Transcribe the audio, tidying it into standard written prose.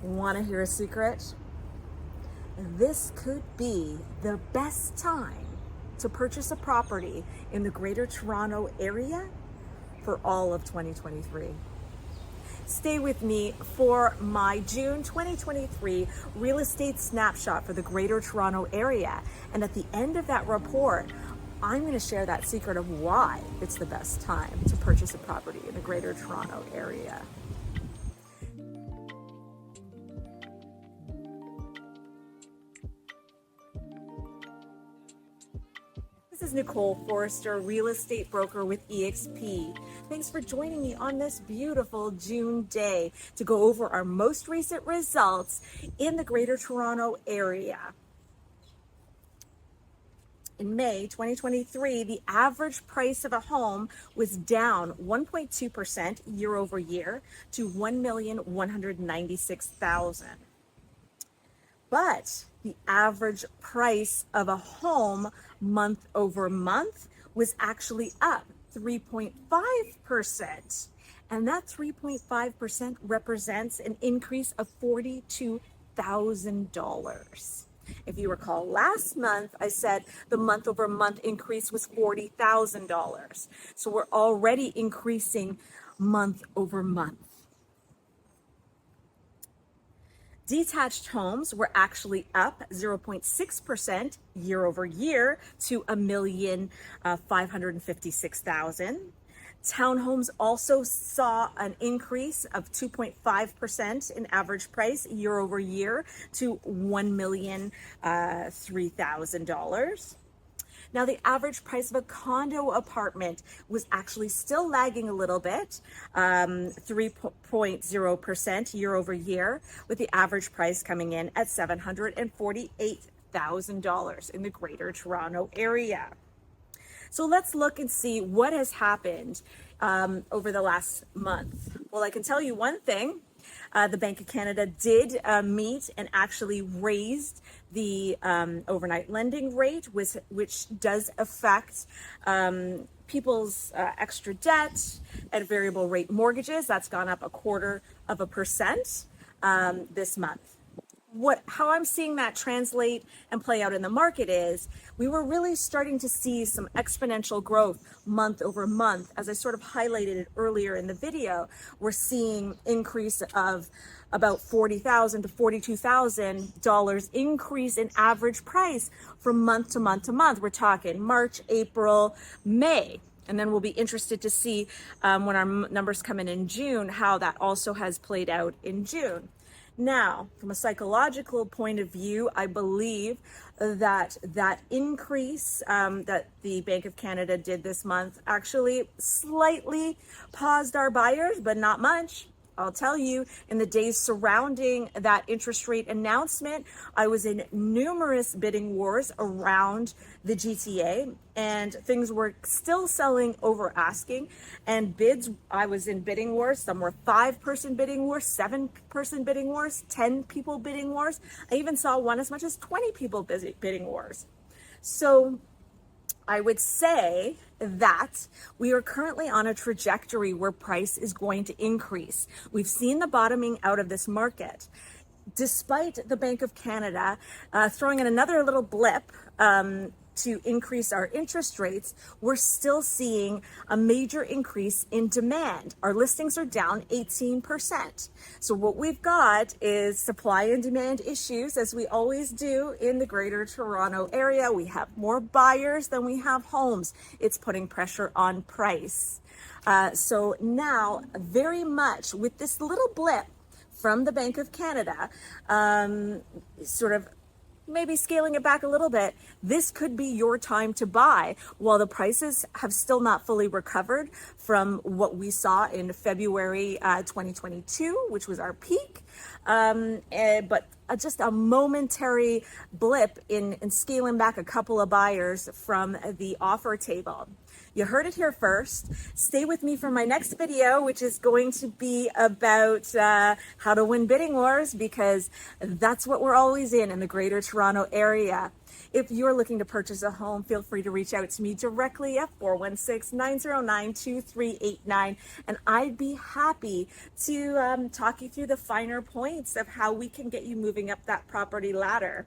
Want to hear a secret? This could be the best time to purchase a property in the Greater Toronto area for all of 2023. Stay with me for my June 2023 real estate snapshot for the Greater Toronto area. And at the end of that report, I'm going to share that secret of why it's the best time to purchase a property in the Greater Toronto area. This is Nicole Forrester, real estate broker with eXp. Thanks for joining me on this beautiful June day to go over our most recent results in the Greater Toronto area. In May 2023, the average price of a home was down 1.2% year over year to $1,196,000. But the average price of a home month over month was actually up 3.5%. And that 3.5% represents an increase of $42,000. If you recall, last month I said the month over month increase was $40,000. So we're already increasing month over month. Detached homes were actually up 0.6% year over year to $1,556,000. Townhomes also saw an increase of 2.5% in average price year over year to $1,003,000. Now, the average price of a condo apartment was actually still lagging a little bit, 3.0% year over year, with the average price coming in at $748,000 in the Greater Toronto area. So let's look and see what has happened over the last month. Well, I can tell you one thing. The Bank of Canada did meet and actually raised the overnight lending rate, which does affect people's extra debt and variable rate mortgages. That's gone up 0.25% this month. How I'm seeing that translate and play out in the market is we were really starting to see some exponential growth month over month. As I sort of highlighted it earlier in the video, we're seeing increase of about $40,000 to $42,000 increase in average price from month to month to month. We're talking March, April, May. And then we'll be interested to see when our numbers come in June, how that also has played out in June. Now, from a psychological point of view, I believe that increase that the Bank of Canada did this month actually slightly paused our buyers, but not much. I'll tell you, in the days surrounding that interest rate announcement, I was in numerous bidding wars around the GTA, and things were still selling over asking. And bids, I was in bidding wars. Some were 5-person bidding wars, 7-person bidding wars, 10 people bidding wars. I even saw one as much as 20 people bidding wars. So I would say that we are currently on a trajectory where price is going to increase. We've seen the bottoming out of this market. Despite the Bank of Canada throwing in another little blip to increase our interest rates, we're still seeing a major increase in demand. Our listings are down 18%. So what we've got is supply and demand issues, as we always do in the Greater Toronto area. We have more buyers than we have homes. It's putting pressure on price. So now, very much with this little blip from the Bank of Canada, sort of maybe scaling it back a little bit, this could be your time to buy while the prices have still not fully recovered from what we saw in February 2022, which was our peak. But just a momentary blip in scaling back a couple of buyers from the offer table. You heard it here first. Stay with me for my next video, which is going to be about how to win bidding wars, because that's what we're always in the Greater Toronto Area. If you're looking to purchase a home, feel free to reach out to me directly at 416-909-2389, and I'd be happy to talk you through the finer points of how we can get you moving up that property ladder.